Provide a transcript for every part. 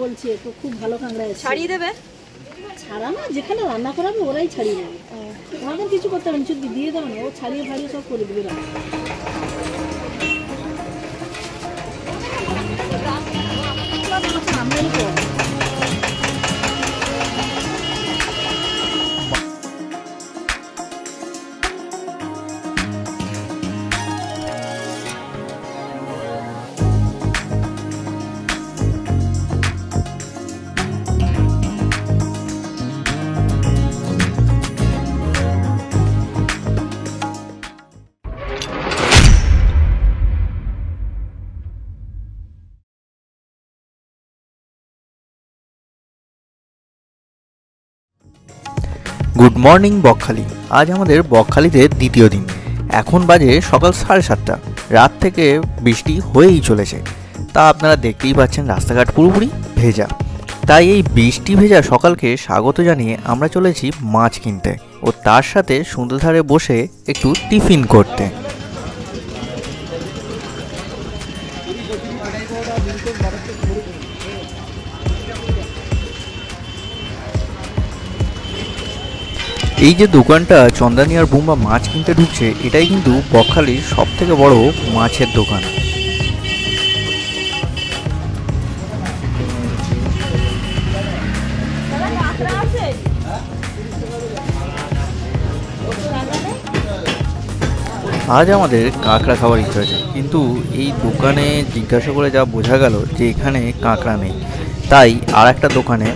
বলছি তো খুব ভালো কাঁকড়া আছে, ছাড়িয়ে দেবে। ছাড়া না, যেখানে রান্না করাবে ওরাই ছাড়িয়ে দেবে, আমাদের কিছু করতে হবে না, শুধু দিয়ে দেবে না, ও ছাড়িয়ে ফাড়িয়ে সব করে দেবে। Good morning Bakkhali. আজ আমাদের বকখালিতে দ্বিতীয় দিন। এখন বাজে সকাল 7:30। রাত থেকে বৃষ্টি হয়েই চলেছে, তা আপনারা দেখতেই পাচ্ছেন রাস্তাঘাট পুরোপুরি ভেজা। তাই এই বৃষ্টি ভেজা সকালকে স্বাগত জানিয়ে আমরা চলেছি মাছ কিনতে ও তার সাথে সমুদ্রের ধারে বসে একটু টিফিন করতে। এই যে দোকানটা চন্দানি আর বুম্বা মাছ কিনতে ঢুকছে, এটাই কিন্তু বকখালির সব থেকে বড় মাছের দোকান। আজ আমাদের কাঁকড়া খাওয়ার ইচ্ছা আছে, কিন্তু এই দোকানে জিজ্ঞাসা করে যা বোঝা গেল যে এখানে কাঁকড়া নেই। তাই আর একটা দোকানে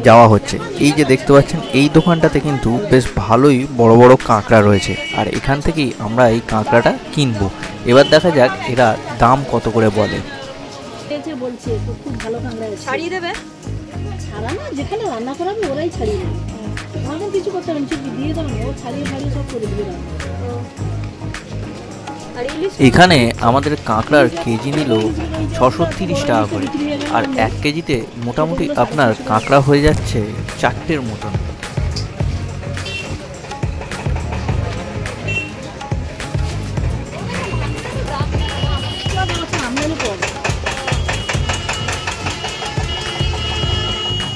যাওয়া হচ্ছে। এই যে দেখতে পাচ্ছেন এই দোকানটাতে কিন্তু বেশ ভালোই বড় বড় কাঁকড়া রয়েছে, আর এখান থেকেই আমরা এই কাঁকড়াটা কিনবো। এবার দেখা যাক এরা দাম কত করে বলে। বলছে তো খুব ভালো কাঁকড়া আছে, ছাড়িয়ে দেবে। ছাড়া না, যেখানে রান্না করাবে ওরাই ছাড়িয়ে দেবে, আমাদের কিছু করতে হবে না, শুধু দিয়ে দেবে না, ও ছাড়িয়ে ফাড়িয়ে সব করে দেবে। এখানে আমাদের কাঁকড়ার কেজি নিল 630 টাকা করে, আর 1 কেজিতে মোটামুটি আপনার কাঁকড়া হয়ে যাচ্ছে 4টের মতন।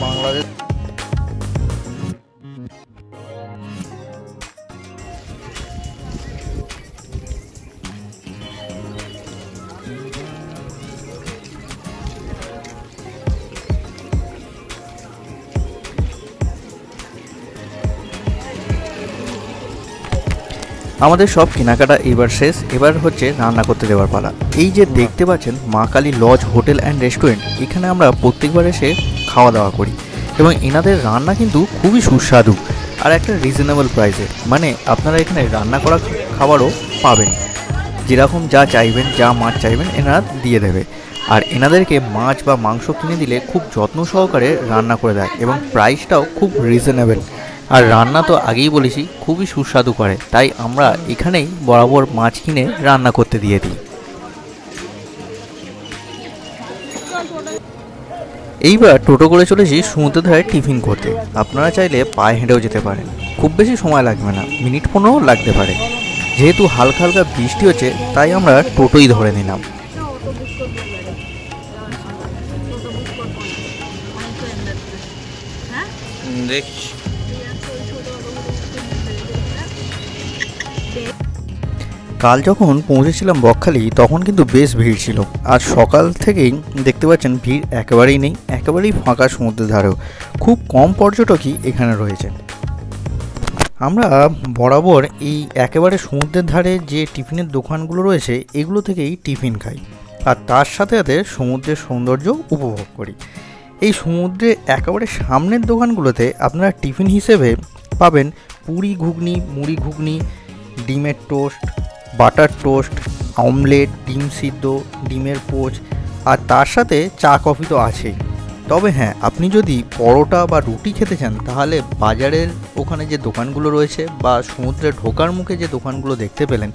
বাংলাদেশ আমাদের সব কেনাকাটা এবার শেষ। এবার হচ্ছে রান্না করতে দেওয়ার পালা। এই যে দেখতে পাচ্ছেন Ma Kali lodge hotel and restaurant, এখানে আমরা প্রত্যেকবার এসে খাওয়া দাওয়া করি এবং এনাদের রান্না কিন্তু খুবই সুস্বাদু আর একটা রিজনেবল প্রাইসে। মানে আপনারা এখানে রান্না করা খাবারও পাবেন, যেরকম যা চাইবেন, যা মাছ চাইবেন এনারা দিয়ে দেবে। আর এনাদেরকে মাছ বা মাংস কিনে দিলে খুব যত্ন সহকারে রান্না করে দেয় এবং প্রাইসটাও খুব রিজনেবল। আর রান্না তো আগেই বলেছি খুবই সুস্বাদু করে, তাই আমরা এখানেই বরাবর মাছ কিনে রান্না করতে দিয়ে দিই। এইবার টোটো করে চলেছি সমুদ্রের ধারে টিফিন করতে। আপনারা চাইলে পায়ে হেঁটেও যেতে পারেন, খুব বেশি সময় লাগবে না, মিনিট 15 লাগতে পারে। যেহেতু হালকা হালকা বৃষ্টি হচ্ছে তাই আমরা টোটোই ধরে নিলাম। কাল যখন পৌঁছেছিলাম বকখালি তখন কিন্তু বেশ ভিড় ছিল, আর সকাল থেকেই দেখতে পাচ্ছেন ভিড় একেবারেই নেই, একেবারেই ফাঁকা সমুদ্রের ধারেও। খুব কম পর্যটকই এখানে রয়েছে। আমরা বরাবর এই একেবারে সমুদ্রের ধারে যে টিফিনের দোকানগুলো রয়েছে এগুলো থেকেই টিফিন খাই, আর তার সাথে সাথে সমুদ্রের সৌন্দর্য উপভোগ করি। এই সমুদ্রে একেবারে সামনের দোকানগুলোতে আপনারা টিফিন হিসেবে পাবেন পুরি ঘুগনি, মুড়ি ঘুগনি, ডিমের টোস্ট, বাটার টোস্ট, অমলেট, ডিম সিদ্ধ, ডিমের পোচ, আর তার সাথে চা কফি তো আছেই। তবে হ্যাঁ, আপনি যদি পরোটা বা রুটি খেতে চান তাহলে বাজারের ওখানে যে দোকানগুলো রয়েছে বা সমুদ্রে ঢোকার মুখে যে দোকানগুলো দেখতে পেলেন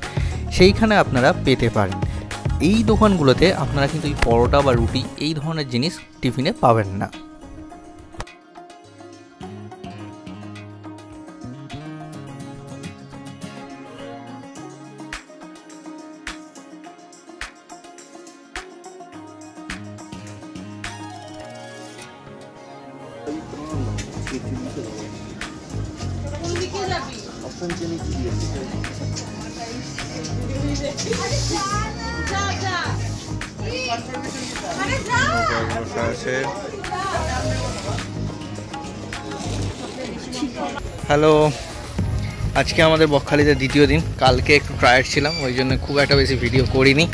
সেইখানে আপনারা পেতে পারেন। এই দোকানগুলোতে আপনারা কিন্তু এই পরোটা বা রুটি এই ধরনের জিনিস টিফিনে পাবেন না। হ্যালো, আজকে আমাদের বকখালিতে দ্বিতীয় দিন। কালকে একটু টায়ার্ড ছিলাম, ওই জন্য খুব একটা বেশি ভিডিও করিনি।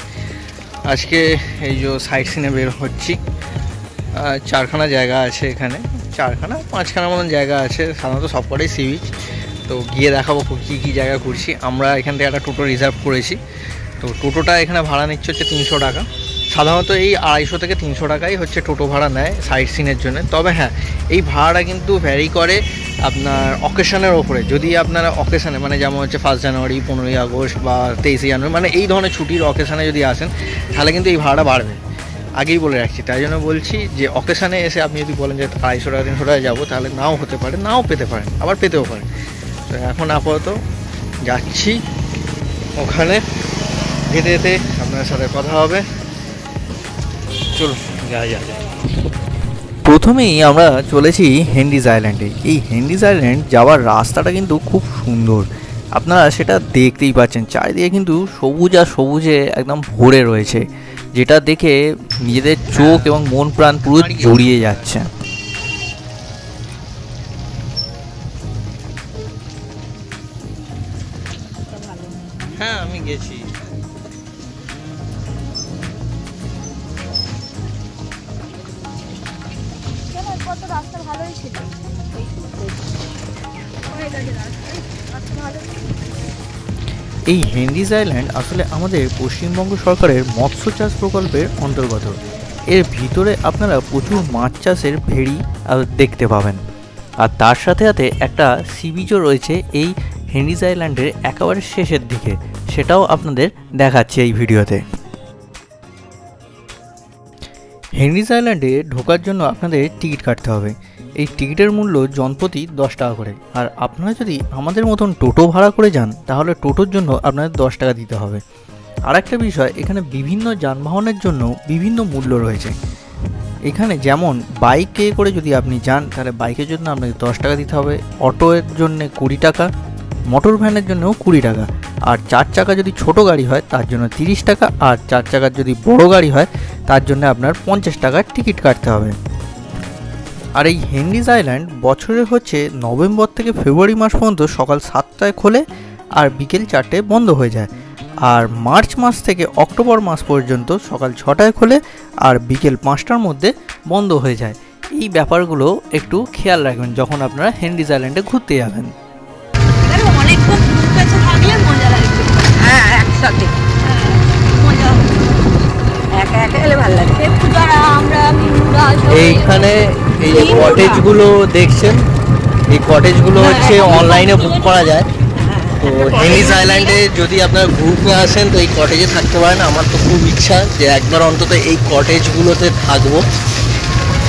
আজকে এই যে সাইট সিনে বের হচ্ছি। 4খানা জায়গা আছে এখানে, 4খানা 5খানা মতন জায়গা আছে, সাধারণত সবকটাই সি বিচ। তো গিয়ে দেখাবো কী কী জায়গা ঘুরছি। আমরা এখান থেকে একটা টোটো রিজার্ভ করেছি। তো টোটোটা এখানে ভাড়া নিচ্ছে হচ্ছে 300 টাকা। সাধারণত এই 250 থেকে 300 টাকাই হচ্ছে টোটো ভাড়া নেয় সাইট সিনের জন্য। তবে হ্যাঁ, এই ভাড়াটা কিন্তু ভ্যারি করে আপনার অকেশনের ওপরে। যদি আপনারা অকেশনে মানে যেমন হচ্ছে 1 জানুয়ারি, 15ই আগস্ট বা 23 জানুয়ারি মানে এই ধরনের ছুটির অকেশনে যদি আসেন, তাহলে কিন্তু এই ভাড়াটা বাড়বে, আগেই বলে রাখছি। তাই জন্য বলছি যে অকেশনে এসে আপনি যদি বলেন যে 250 টাকা 300 টাকা যাবো, তাহলে নাও হতে পারে, নাও পেতে পারেন, আবার পেতেও পারেন। তো এখন আপাতত যাচ্ছি ওখানে, যেতে যেতে আপনার সাথে কথা হবে। চলুন যা। প্রথমেই আমরা চলেছি হেনরিজ আইল্যান্ডে। এই হেনরিজ আইল্যান্ড যাওয়ার রাস্তাটা কিন্তু খুব সুন্দর, আপনারা সেটা দেখতেই পাচ্ছেন। চারিদিকে কিন্তু সবুজ আর সবুজে একদম ভরে রয়েছে, যেটা দেখে নিজেদের চোখ এবং মন প্রাণ পুরো জড়িয়ে যাচ্ছে। হ্যাঁ, আমি গেছি। রাস্তা ভালোই ছিল। এই হেনরিজ আইল্যান্ড আসলে আমাদের পশ্চিমবঙ্গ সরকারের মৎস্য চাষ প্রকল্পের অন্তর্গত। এর ভিতরে আপনারা প্রচুর মাছ চাষের ভেড়ি দেখতে পাবেন, আর তার সাথে সাথে একটা সি বিচও রয়েছে এই হেনরিজ আইল্যান্ডের একেবারে শেষের দিকে, সেটাও আপনাদের দেখাচ্ছে এই ভিডিওতে। হেনরিজ আইল্যান্ডে ঢোকার জন্য আপনাদের টিকিট কাটতে হবে। এই টিকিটের মূল্য জনপ্রতি 10 টাকা করে। আর আপনারা যদি আমাদের মতন টোটো ভাড়া করে যান, তাহলে টোটোর জন্য আপনাদের 10 টাকা দিতে হবে। আর একটা বিষয়, এখানে বিভিন্ন যানবাহনের জন্য বিভিন্ন মূল্য রয়েছে। এখানে যেমন বাইকে করে যদি আপনি যান, তাহলে বাইকের জন্য আপনাকে 10 টাকা দিতে হবে, অটোর জন্য 20 টাকা, মোটর ভ্যানের জন্যও 20 টাকা, আর 4 চাকা যদি ছোট গাড়ি হয় তার জন্য 30 টাকা, আর 4 চাকার যদি বড় গাড়ি হয় তার জন্য আপনার 50 টাকার টিকিট কাটতে হবে। আর এই হেনরিজ আইল্যান্ড বছরের হচ্ছে নভেম্বর থেকে ফেব্রুয়ারি মাস পর্যন্ত সকাল 7টায় খোলে আর বিকেল 4টায় বন্ধ হয়ে যায়। আর মার্চ মাস থেকে অক্টোবর মাস পর্যন্ত সকাল 6টায় খোলে আর বিকেল 5টার মধ্যে বন্ধ হয়ে যায়। এই ব্যাপারগুলো একটু খেয়াল রাখবেন যখন আপনারা হেনরিজ আইল্যান্ডে ঘুরতে যাবেন। এইখানে এই যে কটেজগুলো দেখছেন, এই কটেজগুলো হচ্ছে অনলাইনে বুক করা যায়। তো হেনরিজ আইল্যান্ডে যদি আপনারা গ্রুপে আসেন তো এই কটেজে থাকতে পারেন। আমার তো খুব ইচ্ছা যে একবার অন্তত এই কটেজগুলোতে থাকবো,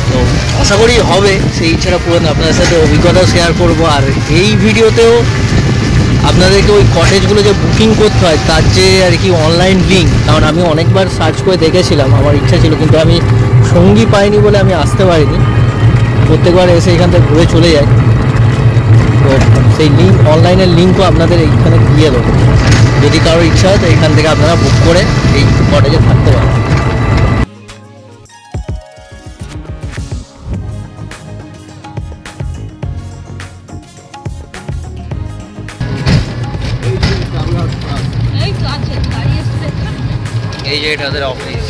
তো আশা করি হবে। সেই ইচ্ছাটা পূরণ, আপনাদের সাথে অভিজ্ঞতাও শেয়ার করব। আর এই ভিডিওতেও আপনাদেরকে ওই কটেজগুলো যে বুকিং করতে হয় তার যে আর কি অনলাইন লিঙ্ক, কারণ আমি অনেকবার সার্চ করে দেখেছিলাম, আমার ইচ্ছা ছিল, কিন্তু আমি সঙ্গী পাইনি বলে আমি আসতে পারিনি। প্রত্যেকবার এসে এখান থেকে ঘুরে চলে যায়। তো সেই লিঙ্ক, অনলাইনের লিঙ্কও আপনাদের এইখানে দিয়ে দেবো। যদি কারোর ইচ্ছা হয় তো এখান থেকে আপনারা বুক করে এই কটেজে থাকতে পারেন। এই যে এটা ওদের অফিস।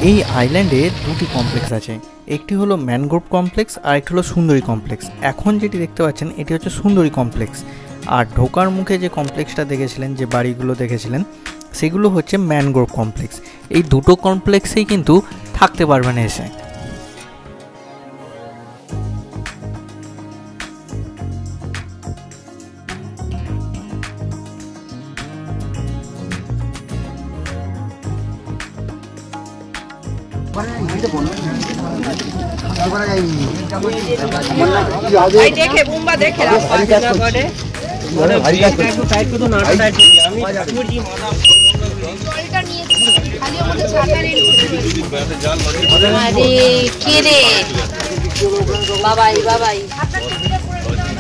এই আইল্যান্ডে দুটি কমপ্লেক্স আছে, একটি হলো ম্যানগ্রোভ কমপ্লেক্স আর একটি হলো সুন্দরী কমপ্লেক্স। এখন যেটি দেখতে পাচ্ছেন এটি হচ্ছে সুন্দরী কমপ্লেক্স, আর ঢোকার মুখে যে কমপ্লেক্সটা দেখেছিলেন, যে বাড়িগুলো দেখেছিলেন, সেগুলো হচ্ছে ম্যানগ্রোভ কমপ্লেক্স। এই দুটো কমপ্লেক্সেই কিন্তু থাকতে পারবেন এসে। দেখে বুম্বা দেখে করে আরে কে রে বাবাই বাবাই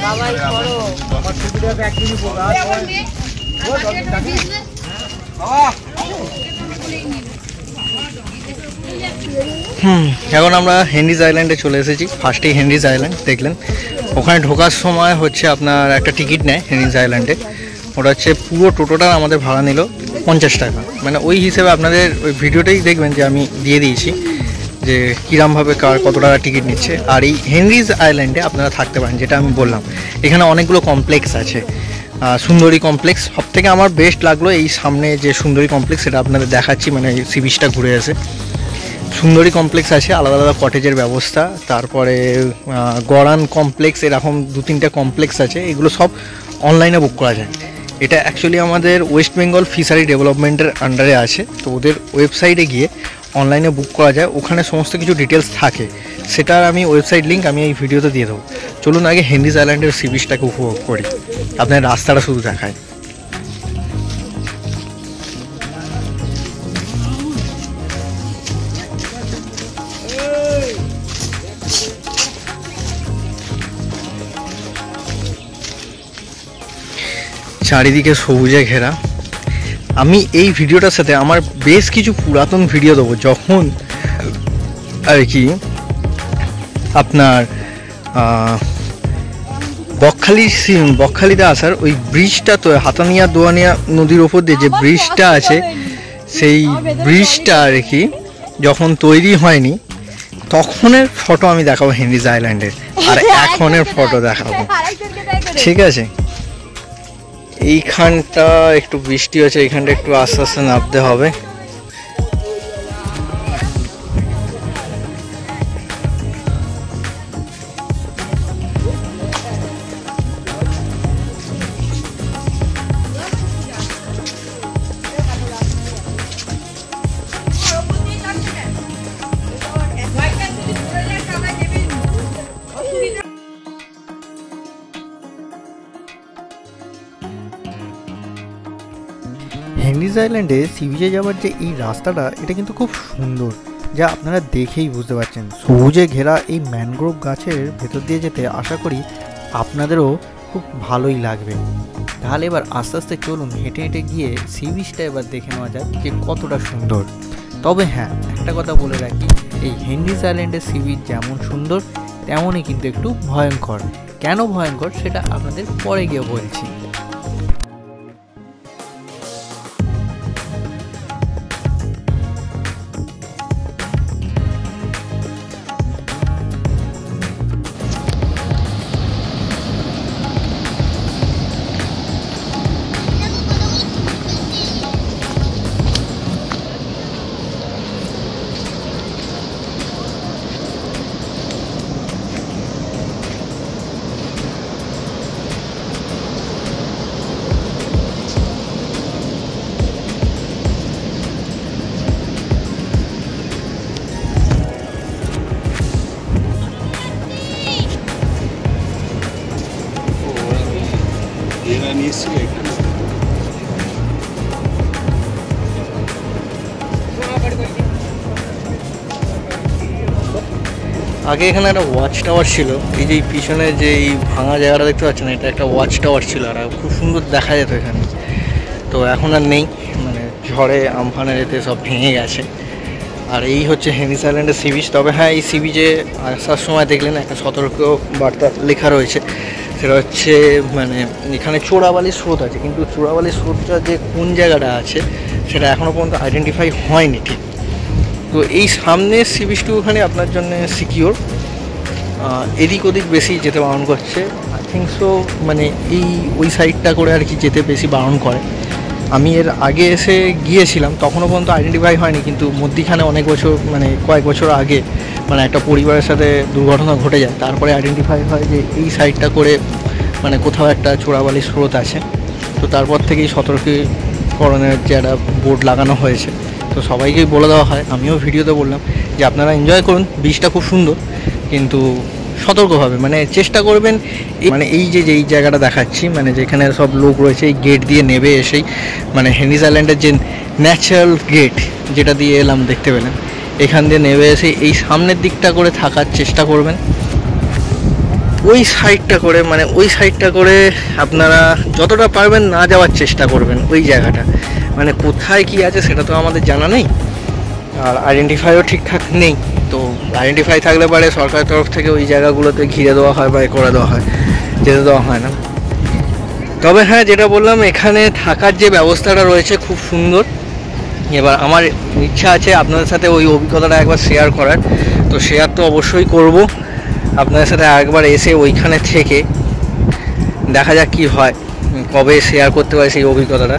বাবাই করো এখন আমরা হেনরিজ আইল্যান্ডে চলে এসেছি। ফার্স্টেই হেনরিজ আইল্যান্ড দেখলেন, ওখানে ঢোকার সময় হচ্ছে আপনার একটা টিকিট নেয় হেনরিজ আইল্যান্ডে। ওটা হচ্ছে পুরো টোটোটা আমাদের ভাড়া নিল 50 টাকা। মানে ওই হিসেবে আপনাদের ওই ভিডিওটাই দেখবেন যে আমি দিয়ে দিয়েছি যে কীরমভাবে কার কত টাকা টিকিট নিচ্ছে। আর এই হেনরিজ আইল্যান্ডে আপনারা থাকতে পারেন, যেটা আমি বললাম। এখানে অনেকগুলো কমপ্লেক্স আছে, সুন্দরী কমপ্লেক্স সবথেকে আমার বেস্ট লাগলো। এই সামনে যে সুন্দরী কমপ্লেক্স সেটা আপনাদের দেখাচ্ছি, মানে এই সি বিচটা ঘুরে এসে। সুন্দরী কমপ্লেক্স আছে, আলাদা আলাদা কটেজের ব্যবস্থা। তারপরে গড়ান কমপ্লেক্স, এরকম 2-3টে কমপ্লেক্স আছে। এগুলো সব অনলাইনে বুক করা যায়। এটা অ্যাকচুয়ালি আমাদের ওয়েস্ট বেঙ্গল ফিশারি ডেভেলপমেন্টের আন্ডারে আছে। তো ওদের ওয়েবসাইটে গিয়ে অনলাইনে বুক করা যায়, ওখানে সমস্ত কিছু ডিটেলস থাকে। সেটার আমি ওয়েবসাইট লিঙ্ক আমি এই ভিডিওতে দিয়ে দেবো। চলুন আগে হেনরিজ আইল্যান্ডের সি বিচটাকে উপভোগ করি, আপনার রাস্তাটা শুধু দেখায়। চারিদিকে সবুজে ঘেরা। আমি এই ভিডিওটার সাথে আমার বেশ কিছু পুরাতন ভিডিও দেবো, যখন আর কি আপনার বকখালিতে আসার ওই ব্রিজটা, তো হাতানিয়া দোয়ানিয়া নদীর ওপর দিয়ে যে ব্রিজটা আছে, সেই ব্রিজটা আর কি যখন তৈরি হয়নি তখনের ফটো আমি দেখাবো হেনরিজ আইল্যান্ডের, আর এখনের ফটো দেখাবো, ঠিক আছে? এইখানটা একটু বৃষ্টি হচ্ছে, এইখানটা একটু আস্তে আস্তে নামতে হবে। হেনরিজ আইল্যান্ডে সি বিচে যাওয়ার যে এই রাস্তাটা, এটা কিন্তু খুব সুন্দর, যা আপনারা দেখেই বুঝতে পারছেন। সবুজে ঘেরা এই ম্যানগ্রোভ গাছের ভেতর দিয়ে যেতে আশা করি আপনাদেরও খুব ভালোই লাগবে। তাহলে এবার আস্তে আস্তে চলুন হেঁটে হেঁটে গিয়ে সি বিচটা এবার দেখে নেওয়া যাক যে কতটা সুন্দর। তবে হ্যাঁ, একটা কথা বলে রাখি, এই হেনরিজ আইল্যান্ডের সি বিচ যেমন সুন্দর তেমনই কিন্তু একটু ভয়ঙ্কর। কেন ভয়ঙ্কর সেটা আপনাদের পরে গিয়ে বলছি। আগে এখানে একটা ওয়াচ টাওয়ার ছিল, এই যে পিছনে যে এই ভাঙা জায়গাটা দেখতে পাচ্ছেন, এটা একটা ওয়াচ টাওয়ার ছিল, আর খুব সুন্দর দেখা যেত এখানে। তো এখন আর নেই, মানে ঝড়ে আমফানে যেতে সব ভেঙে গেছে। আর এই হচ্ছে হেনরিজ আইল্যান্ডের সি বিচ। তবে হ্যাঁ, এই সি বিচে আসার সময় দেখলেন একটা সতর্ক বার্তা লেখা রয়েছে, সেটা হচ্ছে মানে এখানে চোরাবালির স্রোত আছে, কিন্তু চোরাবালির স্রোতটা যে কোন জায়গাটা আছে সেটা এখনও পর্যন্ত আইডেন্টিফাই হয়নি ঠিক। তো এই সামনের সি বিচটুকুখানি আপনার জন্য সিকিওর, এদিক ওদিক বেশি যেতে বারণ করছে। আই থিঙ্ক সো, মানে ওই সাইডটা করে আর কি যেতে বেশি বারণ করে। আমি এর আগে এসে গিয়েছিলাম, তখনও পর্যন্ত আইডেন্টিফাই হয়নি, কিন্তু মধ্যিখানে অনেক বছর, মানে কয়েক বছর আগে, মানে একটা পরিবারের সাথে দুর্ঘটনা ঘটে যায়, তারপরে আইডেন্টিফাই হয় যে এই সাইডটা করে মানে কোথাও একটা চোরাবালির স্রোত আছে। তো তারপর থেকেই সতর্কীকরণের যে একটা বোর্ড লাগানো হয়েছে, তো সবাইকেই বলে দেওয়া হয়। আমিও ভিডিওতে বললাম যে আপনারা এনজয় করুন, বিচটা খুব সুন্দর, কিন্তু সতর্কভাবে, মানে চেষ্টা করবেন মানে এই যে যেই জায়গাটা দেখাচ্ছি, মানে যেখানে সব লোক রয়েছে, এই গেট দিয়ে নেবে এসেই মানে হেনরিজ আইল্যান্ডের যে ন্যাচারাল গেট যেটা দিয়ে এলাম দেখতে পেলেন, এখান দিয়ে নেবে এসে এই সামনের দিকটা করে থাকার চেষ্টা করবেন। ওই সাইডটা করে মানে ওই সাইডটা করে আপনারা যতটা পারবেন না যাওয়ার চেষ্টা করবেন ওই জায়গাটা, মানে কোথায় কি আছে সেটা তো আমাদের জানা নেই, আর আইডেন্টিফাইও ঠিকঠাক নেই। তো আইডেন্টিফাই থাকলে পারে সরকারের তরফ থেকে ওই জায়গাগুলোতে ঘিরে দেওয়া হয় বা করে দেওয়া হয়, যেতে দেওয়া হয় না। তবে হ্যাঁ, যেটা বললাম এখানে থাকার যে ব্যবস্থাটা রয়েছে খুব সুন্দর। এবার আমার ইচ্ছা আছে আপনাদের সাথে ওই অভিজ্ঞতাটা একবার শেয়ার করার, তো শেয়ার তো অবশ্যই করব আপনাদের সাথে একবার এসে ওইখানে থেকে দেখা যাক কী হয়, কবে শেয়ার করতে পারি সেই অভিজ্ঞতাটা।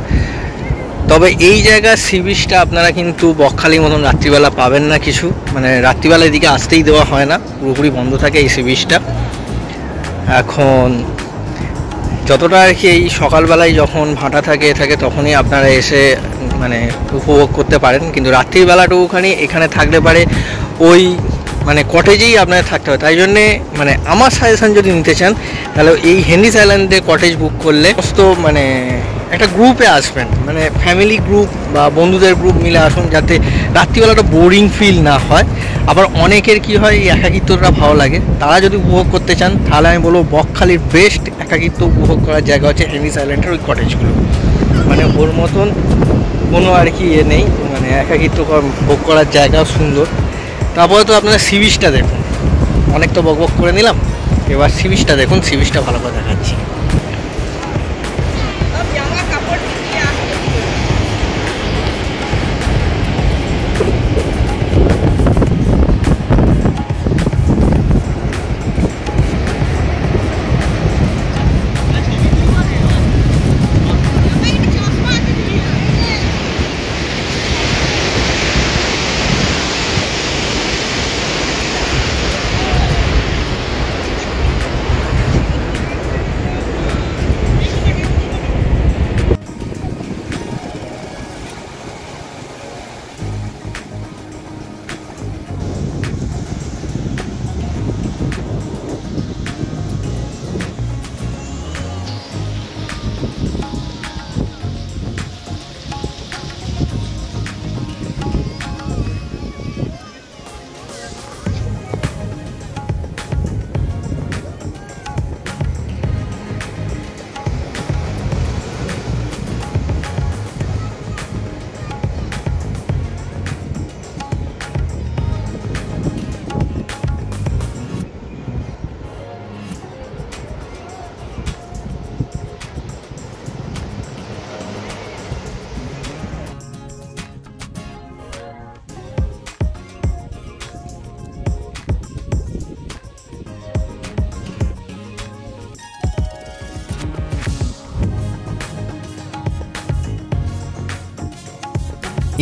তবে এই জায়গার সি বিচটা আপনারা কিন্তু বকখালির মতন রাত্রিবেলা পাবেন না কিছু, মানে রাত্রিবেলা এদিকে আসতেই দেওয়া হয় না, পুরোপুরি বন্ধ থাকে এই সি বিচটা। এখন যতটা আর কি এই সকালবেলায় যখন ভাটা থাকে তখনই আপনারা এসে মানে উপভোগ করতে পারেন, কিন্তু রাত্রিবেলাটুকুখানি এখানে থাকলে পারে ওই মানে কটেজেই আপনাদের থাকতে হবে। তাই জন্যে মানে আমার সাজেশান যদি নিতে চান তাহলে এই হেনরিজ আইল্যান্ডে কটেজ বুক করলে সমস্ত মানে একটা গ্রুপে আসবেন, মানে ফ্যামিলি গ্রুপ বা বন্ধুদের গ্রুপ মিলে আসুন, যাতে রাত্রিবেলাটা বোরিং ফিল না হয়। আবার অনেকের কি হয়, এই একাকিত্বটা ভালো লাগে, তারা যদি উপভোগ করতে চান তাহলে আমি বলবো বকখালির বেস্ট একাকিত্ব উপভোগ করার জায়গা হচ্ছে হেনরিজ আইল্যান্ডের ওই কটেজগুলো, মানে ওর মতন কোনো আর কি ইয়ে নেই, মানে একাকিত্ব ভোগ করার জায়গাও সুন্দর। তারপরে তো আপনারা সি বিচটা দেখুন, অনেক তো বকবক করে নিলাম, এবার সি বিচটা দেখুন, সি বিচটা ভালো করে দেখাচ্ছি।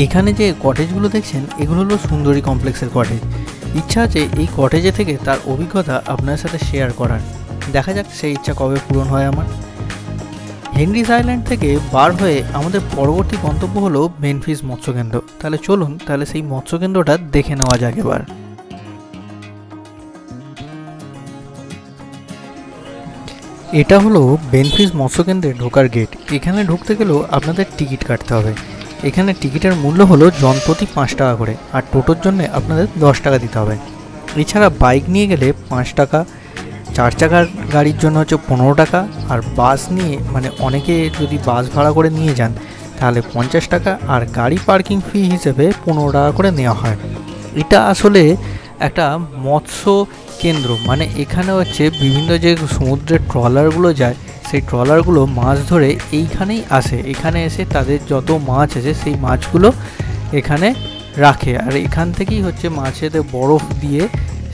এখানে যে কটেজগুলো দেখছেন এগুলো হলো সুন্দরী কমপ্লেক্সের কটেজ। ইচ্ছা আছে এই কটেজে থেকে তার অভিজ্ঞতা আপনার সাথে শেয়ার করার, দেখা যাক সেই ইচ্ছা কবে পূরণ হয় আমার। হেনরিজ আইল্যান্ড থেকে বার হয়ে আমাদের পরবর্তী গন্তব্য হলো মেনফিস মৎস্যকেন্দ্র। তাহলে চলুন তাহলে সেই মৎস্যকেন্দ্রটা দেখে নেওয়া যাক এবার। এটা হলো মেনফিস মৎস্যকেন্দ্রে ঢোকার গেট। এখানে ঢুকতে গেলেও আপনাদের টিকিট কাটতে হবে। এখানে টিকিটের মূল্য হলো জনপ্রতি 5 টাকা করে, আর টোটোর জন্য আপনাদের 10 টাকা দিতে হবে। এছাড়া বাইক নিয়ে গেলে 5 টাকা, 4 চাকার গাড়ির জন্য হচ্ছে 15 টাকা, আর বাস নিয়ে মানে অনেকে যদি বাস ভাড়া করে নিয়ে যান তাহলে 50 টাকা, আর গাড়ি পার্কিং ফি হিসেবে 15 টাকা করে নেওয়া হয়। এটা আসলে একটা মৎস্য কেন্দ্র, মানে এখানে হচ্ছে বিভিন্ন যে সমুদ্রের ট্রলারগুলো যায় সেই ট্রলারগুলো মাছ ধরে এইখানেই আসে, এখানে এসে তাদের যত মাছ আছে সেই মাছগুলো এখানে রাখে, আর এখান থেকেই হচ্ছে মাছেদের বরফ দিয়ে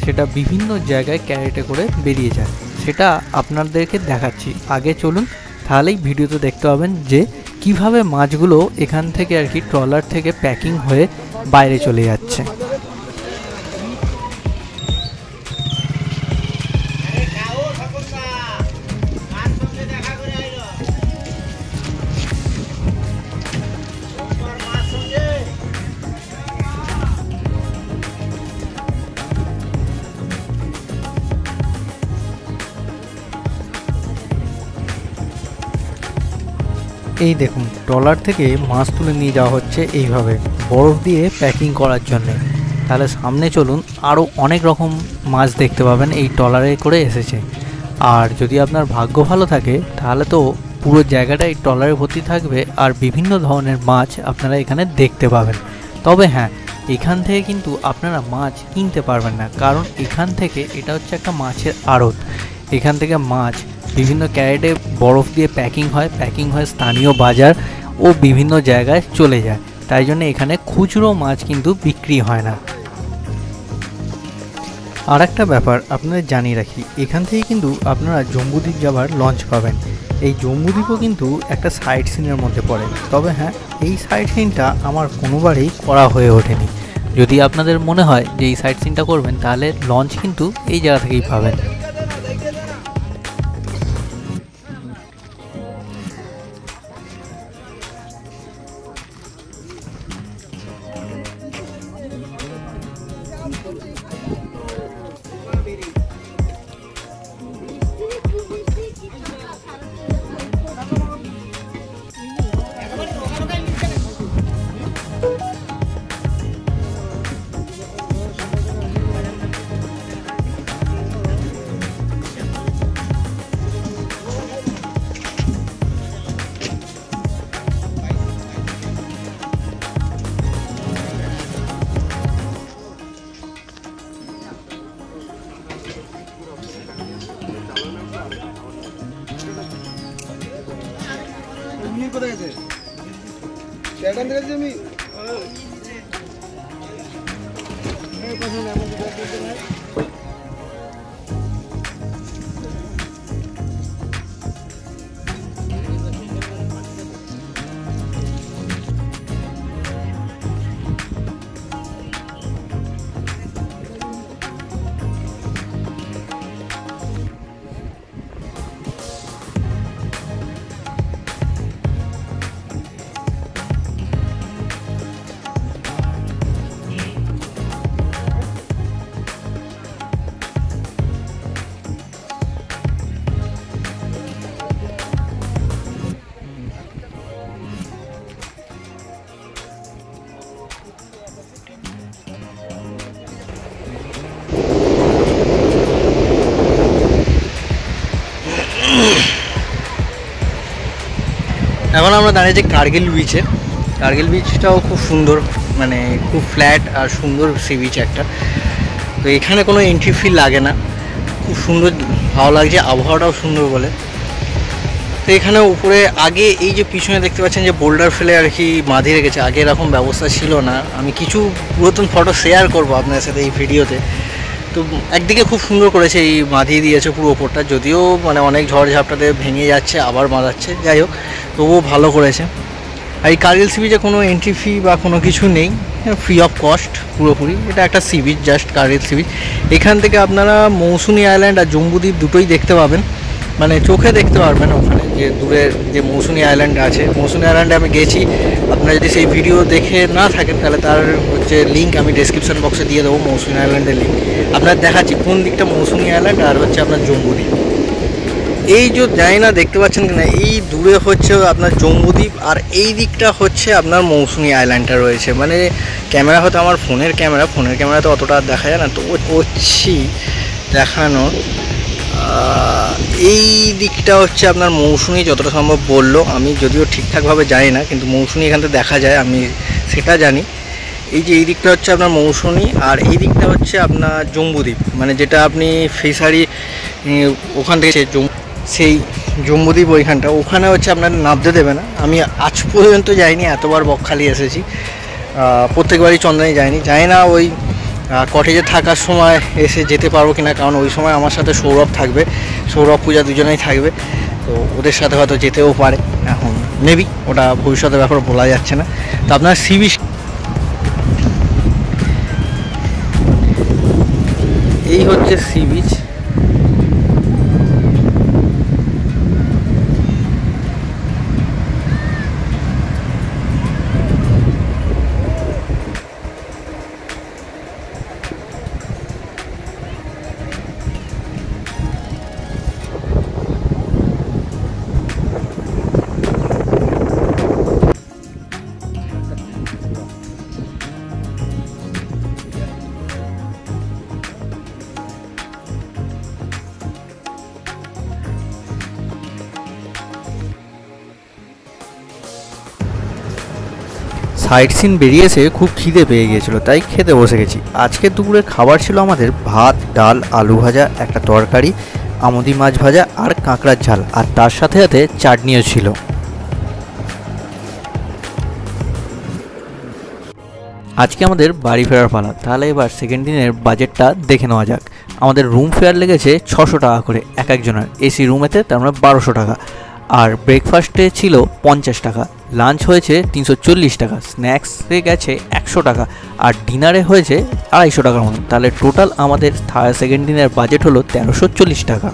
সেটা বিভিন্ন জায়গায় ক্যারেটে করে বেরিয়ে যায়। সেটা আপনাদেরকে দেখাচ্ছি, আগে চলুন তাহলেই ভিডিওতে দেখতে পাবেন যে কিভাবে মাছগুলো এখান থেকে আর কি ট্রলার থেকে প্যাকিং হয়ে বাইরে চলে যাচ্ছে। এই দেখুন ট্রলার থেকে মাছ তুলে নিয়ে যাওয়া হচ্ছে এইভাবে বরফ দিয়ে প্যাকিং করার জন্যে। তাহলে সামনে চলুন, আরও অনেক রকম মাছ দেখতে পাবেন এই ট্রলারে করে এসেছে। আর যদি আপনার ভাগ্য ভালো থাকে তাহলে তো পুরো জায়গাটাই ট্রলারে ভর্তি থাকবে আর বিভিন্ন ধরনের মাছ আপনারা এখানে দেখতে পাবেন। তবে হ্যাঁ, এখান থেকে কিন্তু আপনারা মাছ কিনতে পারবেন না, কারণ এখান থেকে এটা হচ্ছে একটা মাছের আড়ত। এখান থেকে মাছ বিভিন্ন ক্যারেটে বরফ দিয়ে প্যাকিং হয় স্থানীয় বাজার ও বিভিন্ন জায়গায় চলে যায়। তাই জন্য এখানে খুচরো মাছ কিন্তু বিক্রি হয় না। আর একটা ব্যাপার আপনাদের জানিয়ে রাখি, এখান থেকে কিন্তু আপনারা জম্বুদ্বীপ যাওয়ার লঞ্চ পাবেন। এই জম্বুদ্বীপও কিন্তু একটা সাইট সিনের মধ্যে পড়ে। তবে হ্যাঁ, এই সাইট সিনটা আমার কোনোবারই করা হয়ে ওঠেনি। যদি আপনাদের মনে হয় যে এই সাইট সিনটা করবেন, তাহলে লঞ্চ কিন্তু এই জায়গা থেকেই পাবেন। কোথায় আছে? সেটা দেখেছি আমি। এখন আমরা দাঁড়িয়েছি কার্গিল বিচে। কার্গিল বিচটাও খুব সুন্দর, মানে খুব ফ্ল্যাট আর সুন্দর সি বিচ একটা। তো এখানে কোনো এন্ট্রি ফি লাগে না, খুব সুন্দর, ভালো লাগছে, আবহাওয়াটাও সুন্দর বলে। তো এখানে উপরে আগে এই যে পিছনে দেখতে পাচ্ছেন যে বোল্ডার ফেলে আর কি বাঁধিয়ে রেখেছে, আগে এরকম ব্যবস্থা ছিল না। আমি কিছু পুরাতন ফটো শেয়ার করবো আপনাদের সাথে এই ভিডিওতে। তো একদিকে খুব সুন্দর করেছে, এই বাঁধিয়ে দিয়েছে পুরো ওপরটা, যদিও মানে অনেক ঝড়ঝাপটাতে ভেঙে যাচ্ছে আবার বাঁধাচ্ছে, যাই হোক তবুও ভালো করেছে। আর এই কার্গিল সি বিচে কোনো এন্ট্রি ফি বা কোনো কিছু নেই, ফ্রি অফ কস্ট পুরোপুরি। এটা একটা sea beach, just Kargil sea beach. এখান থেকে আপনারা মৌসুনি আইল্যান্ড আর জম্বুদ্বীপ দুটোই দেখতে পাবেন, মানে চোখে দেখতে পারবেন। ওখানে যে দূরের যে মৌসুনি আইল্যান্ড আছে, মৌসুনি আইল্যান্ডে আমি গেছি। আপনারা যদি সেই ভিডিও দেখে না থাকেন তাহলে তার হচ্ছে লিঙ্ক আমি ডেসক্রিপশন বক্সে দিয়ে দেবো, মৌসুনি আইল্যান্ডের লিঙ্ক। আপনার দেখাচ্ছি কোন দিকটা মৌসুনি আইল্যান্ড আর হচ্ছে আপনার জম্বুদ্বীপ। এই যে জানি না দেখতে পাচ্ছেন কিনা, এই দূরে হচ্ছে আপনার জম্বুদ্বীপ আর এই দিকটা হচ্ছে আপনার মৌসুনি আইল্যান্ডটা রয়েছে। মানে ক্যামেরা হয়তো আমার ফোনের ক্যামেরা তো অতটা দেখা যায় না, তো করছি দেখানো। এই দিকটা হচ্ছে আপনার মৌসুনি, যতটা সম্ভব বললো, আমি যদিও ঠিকঠাকভাবে জানি না, কিন্তু মৌসুনি এখান থেকে দেখা যায় আমি সেটা জানি। এই যে এই দিকটা হচ্ছে আপনার মৌসুনি আর এই দিকটা হচ্ছে আপনার জম্বুদ্বীপ, মানে যেটা আপনি ফিশারি ওখান থেকে সেই জম্বুদ্বীপ ওইখানটা, ওখানে হচ্ছে আপনার নামতে দেবে না। আমি আজ পর্যন্ত যাইনি, এতবার বকখালি এসেছি, প্রত্যেকবারই চন্দনে যাইনি, জানি না ওই কটেজে থাকার সময় এসে যেতে পারবো কিনা, কারণ ওই সময় আমার সাথে সৌরভ থাকবে, সৌরভ পূজা দুজনেই থাকবে, তো ওদের সাথে হয়তো যেতেও পারে। এখন মেবি ওটা ভবিষ্যতের ব্যাপারে বলা যাচ্ছে না। তো আপনার সি বিচ, এই হচ্ছে সি বিচ। সাইড সিন বেরিয়ে এসে খুব খিদে পেয়ে গিয়েছিল, তাই খেতে বসে গেছি। আজকে দুপুরের খাবার ছিল আমাদের ভাত, ডাল, আলু ভাজা, একটা তরকারি, আমুদি মাছ ভাজা আর কাঁকড়ার ঝাল, আর তার সাথে সাথে চাটনিও ছিল। আজকে আমাদের বাড়ি ফেরার পালা। তাহলে এবার সেকেন্ড দিনের বাজেটটা দেখে নেওয়া যাক। আমাদের রুম ফেয়ার লেগেছে 600 টাকা করে এক একজনের, এসি রুমেতে, তার মানে 1200 টাকা। আর ব্রেকফাস্টে ছিল 50 টাকা, লাঞ্চ হয়েছে 340 টাকা, স্ন্যাক্সে গেছে 100 টাকা, আর ডিনারে হয়েছে 250 টাকার মতো। তাহলে টোটাল আমাদের সেকেন্ড দিনের বাজেট হলো 1340 টাকা।